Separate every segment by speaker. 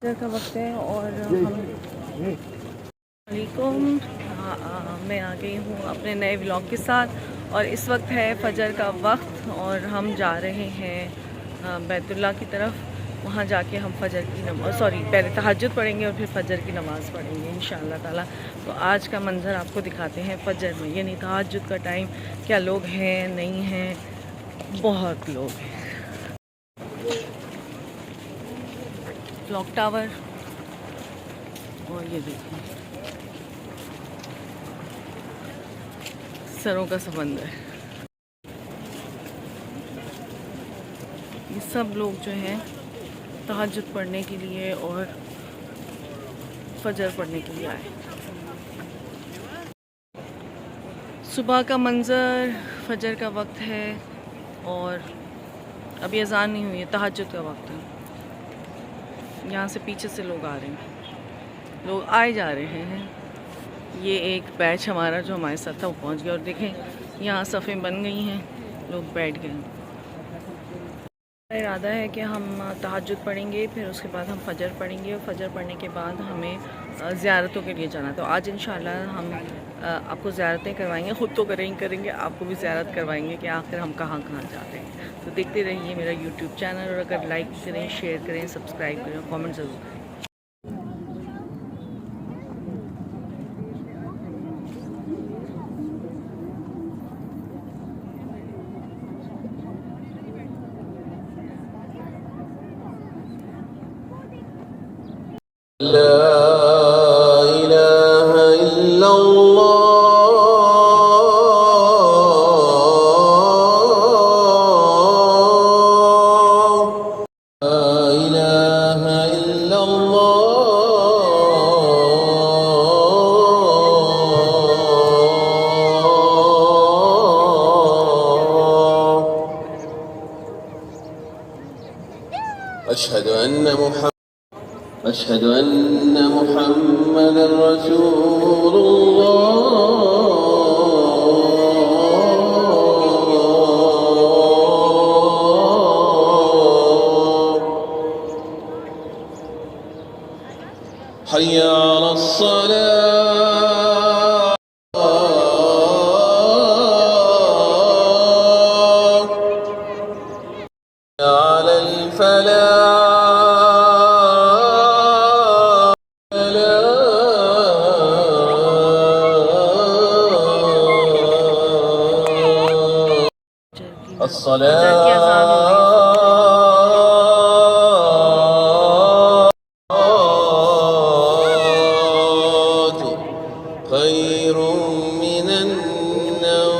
Speaker 1: کا وقت ہے اور علیکم میں آ گئی ہوں اپنے نئے ولاگ کے ساتھ، اور اس وقت ہے فجر کا وقت اور ہم جا رہے ہیں بیت اللہ کی طرف۔ وہاں جا کے ہم فجر کی نماز پہلے تہجد پڑھیں گے اور پھر فجر کی نماز پڑھیں گے انشاءاللہ تعالیٰ۔ تو آج کا منظر آپ کو دکھاتے ہیں فجر میں، یعنی تہجد کا ٹائم، کیا لوگ ہیں نہیں ہیں، بہت لوگ ہیں۔ کلاک ٹاور، اور یہ دیکھیں سروں کا سمندر۔ یہ سب لوگ جو ہیں تہجد پڑھنے کے لیے اور فجر پڑھنے کے لیے آئے۔ صبح کا منظر، فجر کا وقت ہے اور ابھی اذان نہیں ہوئی ہے، تہجد کا وقت ہے۔ یہاں سے پیچھے سے لوگ آ رہے ہیں، لوگ آئے جا رہے ہیں۔ یہ ایک بیچ ہمارا جو ہمارے ساتھ تھا وہ پہنچ گیا، اور دیکھیں یہاں صفیں بن گئی ہیں، لوگ بیٹھ گئے ہیں۔ میرا ارادہ ہے کہ ہم تہجد پڑھیں گے، پھر اس کے بعد ہم فجر پڑھیں گے، اور فجر پڑھنے کے بعد ہمیں زیارتوں کے لیے جانا۔ تو آج انشاءاللہ ہم آپ کو زیارتیں کروائیں گے، خود تو کریں گے، آپ کو بھی زیارت کروائیں گے کہ آخر ہم کہاں کہاں جاتے ہیں۔ تو دیکھتے رہیے میرا یوٹیوب چینل، اور اگر لائک کریں، شیئر کریں، سبسکرائب کریں، کامنٹ ضرور کریں۔
Speaker 2: لا إله إلا الله لا إله إلا الله أشهد أن محمد رسول الله حي على الصلاة على الفلاح الصلاة خير من النوم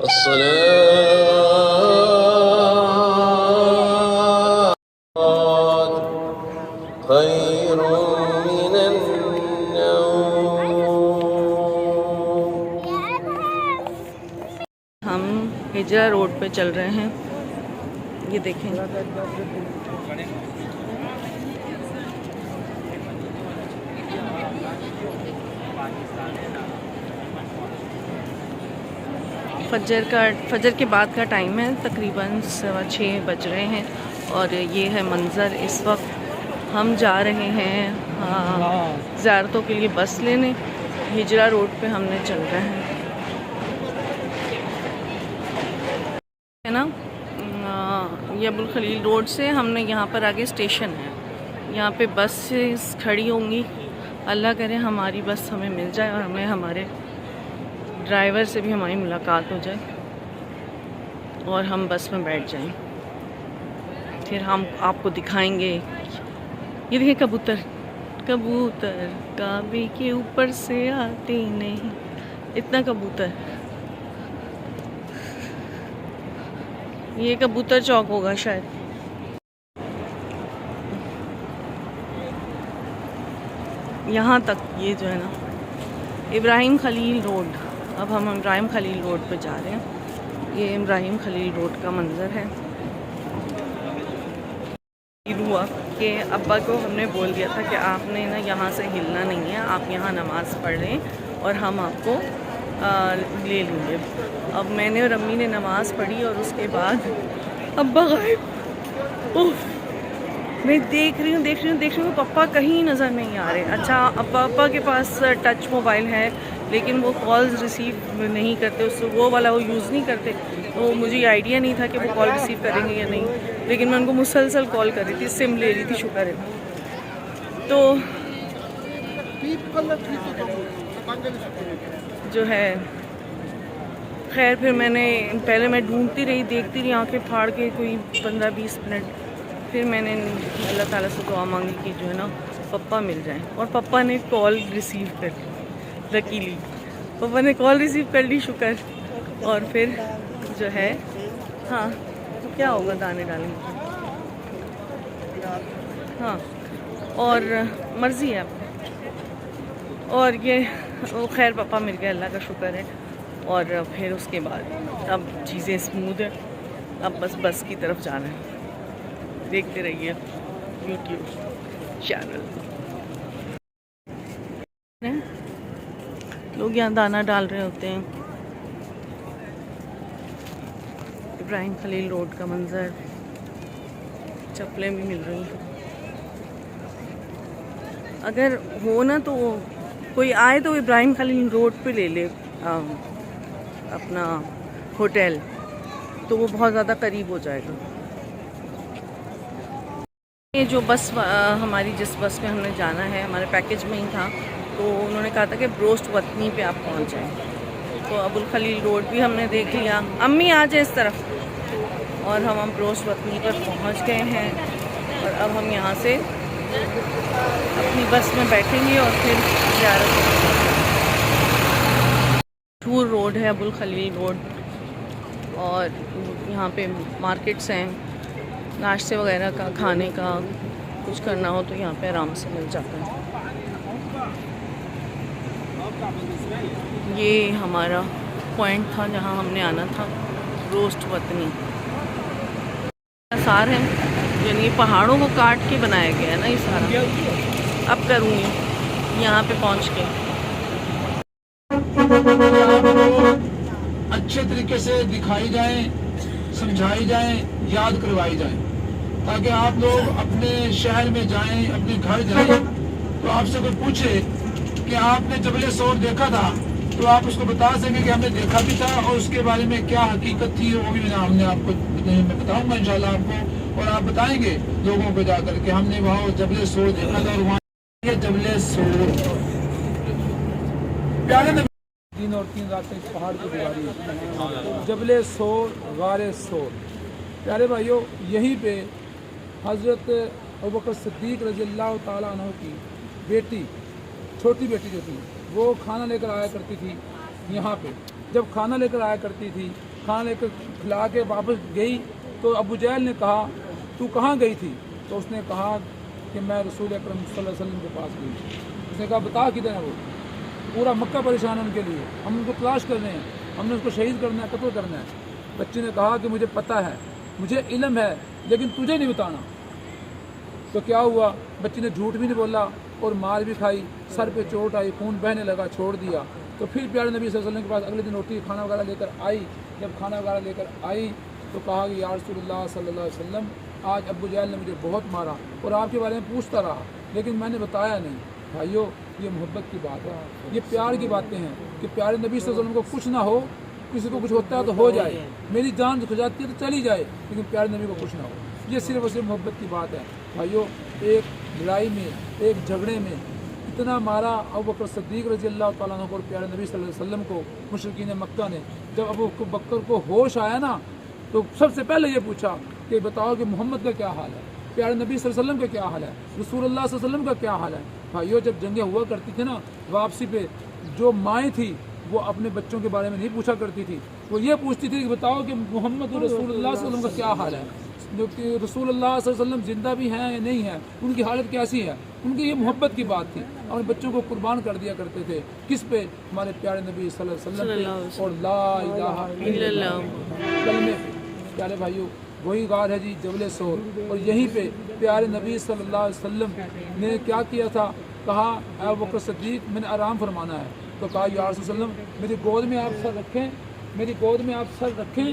Speaker 2: الصلاة خير من النوم۔
Speaker 1: ہم ہجرہ روڈ پہ چل رہے ہیں، یہ دیکھیں فجر کے بعد کا ٹائم ہے، تقریباً 6:15 بج رہے ہیں، اور یہ ہے منظر۔ اس وقت ہم جا رہے ہیں زیارتوں کے لیے بس لینے، ہجرہ روڈ پہ ہم نے چل رہے ہیں نا۔ یہ ابوالخلیل روڈ سے ہم نے یہاں پر آگے اسٹیشن ہے، یہاں پہ بسز کھڑی ہوں گی۔ اللہ کرے ہماری بس ہمیں مل جائے اور ہمیں ہمارے ڈرائیور سے بھی ہماری ملاقات ہو جائے اور ہم بس میں بیٹھ جائیں، پھر ہم آپ کو دکھائیں گے۔ یہ دیکھیں کبوتر کعبے کے اوپر سے آتے نہیں، اتنا کبوتر۔ یہ کبوتر چوک ہوگا شاید۔ یہاں تک یہ جو ہے نا ابراہیم خلیل روڈ، اب ہم ابراہیم خلیل روڈ پہ جا رہے ہیں۔ یہ ابراہیم خلیل روڈ کا منظر ہے۔ ہوا کہ ابا کو ہم نے بول دیا تھا کہ آپ نے نا یہاں سے ہلنا نہیں ہے، آپ یہاں نماز پڑھ لیں اور ہم آپ کو لے لیں گے۔ اب میں نے اور امی نے نماز پڑھی اور اس کے بعد ابا غائب. اوف. میں دیکھ رہی ہوں پپا کہیں نظر نہیں آ رہے. اچھا پپا کے پاس ٹچ موبائل ہے لیکن وہ کالز ریسیو نہیں کرتے, اس وہ والا وہ یوز نہیں کرتے, تو مجھے آئیڈیا نہیں تھا کہ وہ کال ریسیو کریں گے یا نہیں, لیکن میں ان کو مسلسل کال کر رہی تھی, سم لے رہی تھی, شکر ہے. تو جو ہے خیر پھر پہلے میں ڈھونڈتی رہی, دیکھتی رہی آنکھیں پھاڑ کے کوئی 15-20 منٹ. پھر میں نے اللہ تعالیٰ سے دعا مانگی کہ جو ہے نا پپا مل جائیں, اور پپا نے کال ریسیو کر لی. لکیلی پپا نے کال ریسیو کر لی, شکر. اور پھر جو ہے ہاں کیا ہوگا, دانے ڈالیں گے. ہاں اور مرضی ہے آپ کی. اور یہ خیر پپا مل گئے, اللہ کا شکر ہے. اور پھر اس کے بعد اب چیزیں اسموتھ ہیں, اب بس کی طرف جانا ہے. دیکھتے رہیے یوٹیوب چینل. لوگ یہاں دانا ڈال رہے ہوتے ہیں. ابراہیم خلیل روڈ کا منظر, چپلیں بھی مل رہی ہیں. اگر ہو نا تو کوئی آئے تو ابراہیم خلیل روڈ پہ لے لے اپنا ہوٹل, تو وہ بہت زیادہ قریب ہو جائے گا. یہ جو بس ہماری جس بس میں ہم نے جانا ہے, ہمارے پیکیج میں ہی تھا, تو انہوں نے کہا تھا کہ بروسٹ وطنی پہ آپ پہنچ جائیں. تو ابو الخلیل روڈ بھی ہم نے دیکھ لیا. امی آ جائیں اس طرف. اور ہم بروسٹ وطنی پر پہنچ گئے ہیں, اور اب ہم یہاں سے اپنی بس میں بیٹھیں گے اور پھر زیارت. مشہور روڈ ہے ابو الخلیل روڈ, اور یہاں پہ مارکیٹس ہیں, ناشتے وغیرہ کا, کھانے کا کچھ کرنا ہو تو یہاں پہ آرام سے مل جاتا ہے. یہ ہمارا پوائنٹ تھا جہاں ہم نے آنا تھا, روسٹ وطنی. آثار ہیں, یعنی پہاڑوں کو کاٹ کے بنایا گیا ہے نا یہ سارا. اب کروں گی یہاں پہ پہنچ کے.
Speaker 3: اچھے طریقے سے دکھائی جائیں, سمجھائی جائیں, یاد کروائی جائیں, تاکہ آپ لوگ اپنے شہر میں جائیں, اپنے گھر جائیں, تو آپ سے کوئی پوچھے کہ آپ نے جبل سور دیکھا تھا, تو آپ اس کو بتا سکیں کہ ہم نے دیکھا بھی تھا, اور اس کے بارے میں کیا حقیقت تھی وہ بھی ہم نے آپ کو میں بتاؤں گا انشاءاللہ آپ کو. اور آپ بتائیں گے لوگوں کو جا کر کہ ہم نے وہاں جبل سور دیکھا تھا, اور وہاں جبل سور پیارے نبی 3 اور 3 راتیں اس پہاڑ کی گزاری ہے, جبل سور, غار سور. پیارے بھائیوں, یہیں پہ حضرت ابوبکر صدیق رضی اللہ تعالیٰ عنہ کی بیٹی, چھوٹی بیٹی جو تھی, وہ کھانا لے کر آیا کرتی تھی یہاں پہ. جب کھانا لے کر آیا کرتی تھی, کھانا لے کر کھلا کے واپس گئی, تو ابو جہل نے کہا تو کہاں گئی تھی؟ تو اس نے کہا کہ میں رسول اکرم صلی اللہ علیہ وسلم کے پاس گئی. اس نے کہا بتا کدھر ہے وہ؟ پورا مکہ پریشان ہے ان کے لیے, ہم ان کو تلاش کر رہے ہیں, ہم نے اس کو شہید کرنا ہے, قتل کرنا ہے. بچی نے کہا کہ مجھے پتہ ہے, مجھے علم ہے, لیکن تجھے نہیں بتانا. تو کیا ہوا, بچی نے جھوٹ بھی نہیں بولا اور مار بھی کھائی, سر پہ چوٹ آئی, خون بہنے لگا, چھوڑ دیا. تو پھر پیارے نبی صلی اللہ علیہ وسلم کے پاس اگلے دن روٹی کھانا وغیرہ لے کر آئی. جب کھانا وغیرہ لے کر آئی تو کہا کہ یا رسول اللہ صلی اللہ علیہ وسلم, آج ابو جہل نے مجھے بہت مارا اور آپ کے بارے میں پوچھتا رہا, لیکن میں نے بتایا نہیں. بھائیو, یہ محبت کی بات ہے, یہ پیار کی باتیں ہیں کہ پیارے نبی صلی اللہ علیہ وسلم کو کچھ نہ ہو, کسی کو کچھ ہوتا ہے تو ہو جائے, میری جان کھو جاتی ہے تو چلی جائے, لیکن پیارے نبی کو کچھ نہ ہو. یہ صرف اور صرف محبت کی بات ہے. بھائیو, ایک لڑائی میں, ایک جھگڑے میں اتنا مارا ابوبکر صدیق رضی اللہ تعالیٰ عنہ اور پیارے نبی صلی اللہ علیہ وسلم کو مشرکین مکہ نے. جب ابو بکر کو ہوش آیا نا, تو سب سے پہلے یہ پوچھا کہ بتاؤ کہ محمد کا کیا حال ہے, پیارے نبی صلی اللہ علیہ وسلم کا کیا حال ہے, رسول اللہ صلی اللہ علیہ وسلم کا کیا حال ہے. بھائیو, جب جنگیں ہوا کرتی تھی نا واپسی پہ, جو مائیں تھی وہ اپنے بچوں کے بارے میں نہیں پوچھا کرتی تھی, وہ یہ پوچھتی تھی کہ بتاؤ کہ محمد رسول اللہ صلی اللہ علیہ وسلم کا کیا حال ہے, جو کہ رسول اللہ صلی اللہ علیہ وسلم زندہ بھی ہیں یا نہیں ہیں, ان کی حالت کیسی ہے. ان کی یہ محبت کی بات تھی, اور بچوں کو قربان کر دیا کرتے تھے. کس پہ؟ ہمارے پیارے نبی صلی اللہ علیہ وسلم پہ اور لا الہ الا اللہ کلمے پہ. پیارے بھائیو, وہی غار ہے جی جبل سور, اور یہیں پہ پیارے نبی صلی اللہ علیہ وسلم نے کیا کیا تھا, کہا اے ابوبکر صدیق میں نے آرام فرمانا ہے. تو کہا یا رسول اللہ میری گود میں آپ سر رکھیں, میری گود میں آپ سر رکھیں,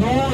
Speaker 3: 9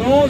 Speaker 3: 9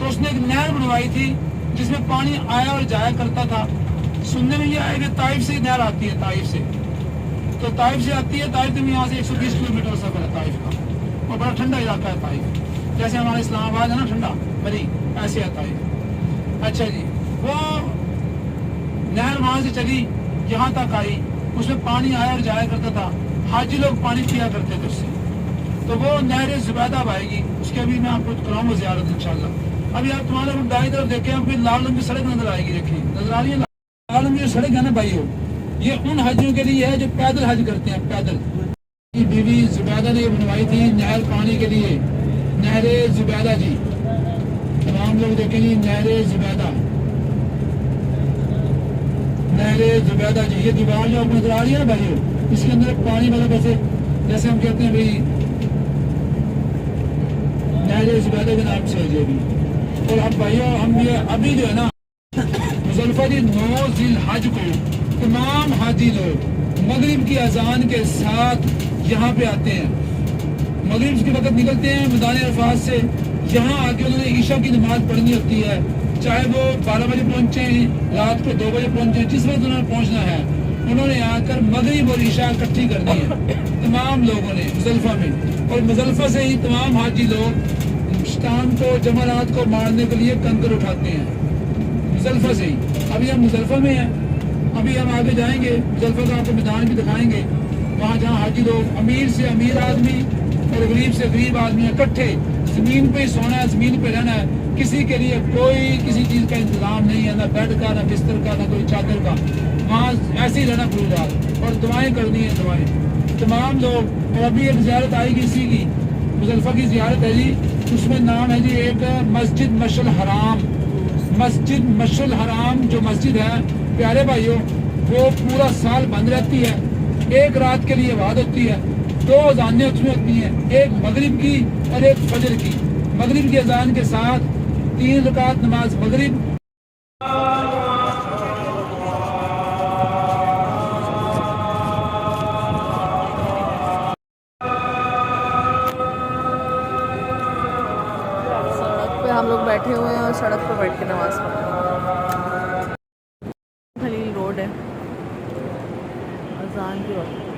Speaker 3: تو اس نے ایک نہر بنوائی تھی جس میں پانی آیا اور جایا کرتا تھا. سننے میں یہ آیا کہ طائف سے نہر آتی ہے, طائف سے, تو طائف سے آتی ہے. طائف میں یہاں سے 120 کلومیٹر سفر ہے طائف کا, اور بڑا ٹھنڈا علاقہ ہے طائف, جیسے ہمارا اسلام آباد ہے نا ٹھنڈا بری, ایسے ہے طائف. اچھا جی, وہ نہر وہاں سے چلی یہاں تک آئی, اس میں پانی آیا اور جایا کرتا تھا. حاجی لوگ پانی پیا کرتے تھے اس سے. تو وہ نہر زبیدہ بہے گی, اس کے ابھی میں آپ کو کراؤں گا زیارت انشاءاللہ. ابھی آپ تمہارے دائیں طرف دیکھیں, آپ کو لال رنگ کی سڑک نظر آئے گی, دیکھیں نظر آ رہی ہے لال رنگ کی جو سڑک ہے نا بھائیو, یہ ان حجیوں کے لیے ہے جو پیدل حج کرتے ہیں, پیدل. بیوی زبیدہ نے یہ بنوائی تھی نہر پانی کے لیے, نہر زبیدہ جی. تمام لوگ دیکھیں جی نہر زبیدہ, نہر زبیدہ جی. یہ دیوار جو آپ کو نظر آ رہی ہے نا بھائیو, اس کے اندر پانی مطلب جیسے ہم کہتے ہیں بھائی نہر زبیدہ کے نام سے ہے جی. اور اب بھائیو ہم یہ ابھی جو ہے نا مزدلفہ جی 9 ذی الحج کو تمام حاجی لوگ مغرب کی اذان کے ساتھ یہاں پہ آتے ہیں. مغرب کے وقت نکلتے ہیں میدان عرفات سے, یہاں آ کے انہوں نے عشاء کی نماز پڑھنی ہوتی ہے, چاہے وہ 12 بجے پہنچیں, رات کو 2 بجے پہنچیں, جس وقت انہوں نے پہنچنا ہے. انہوں نے آ کر مغرب اور عشاء اکٹھی کرنی ہے تمام لوگوں نے مزدلفہ میں. اور مزدلفہ سے ہی تمام حاجی لوگ شام کو جمرات کو مارنے کے لیے کنکر اٹھاتے ہیں, مزدلفہ سے ہی. ابھی ہم مزدلفہ میں ہیں, ابھی ہم آگے جائیں گے مزدلفہ کا آپ کو میدان بھی دکھائیں گے, وہاں جہاں حاجی لوگ امیر سے امیر آدمی اور غریب سے غریب آدمی اکٹھے زمین پہ ہی سونا ہے, زمین پہ رہنا ہے. کسی کے لیے کوئی کسی چیز کا انتظام نہیں ہے, نہ بیڈ کا, نہ بستر کا, نہ کوئی چادر کا. وہاں ایسے ہی رہنا پڑے اور دعائیں کرنی ہیں, دعائیں تمام لوگ. اور ابھی ایک زیارت آئے گی اسی کی, مزدلفہ کی زیارت ہے جی. اس میں نام ہے جی ایک مسجد مشعل حرام. مسجد مشعل حرام جو مسجد ہے پیارے بھائیوں, وہ پورا سال بند رہتی ہے. ایک رات کے لیے وعد ہوتی ہے, 2 اذانیں اس میں ہوتی ہیں, ایک مغرب کی اور ایک فجر کی. مغرب کی اذان کے ساتھ 3 رکعت نماز مغرب.
Speaker 1: سڑک پہ ہم لوگ بیٹھے ہوئے ہیں اور سڑک پہ بیٹھ کے نماز پڑھ رہے ہیں. خلیل روڈ ہے, اذان کی وقت.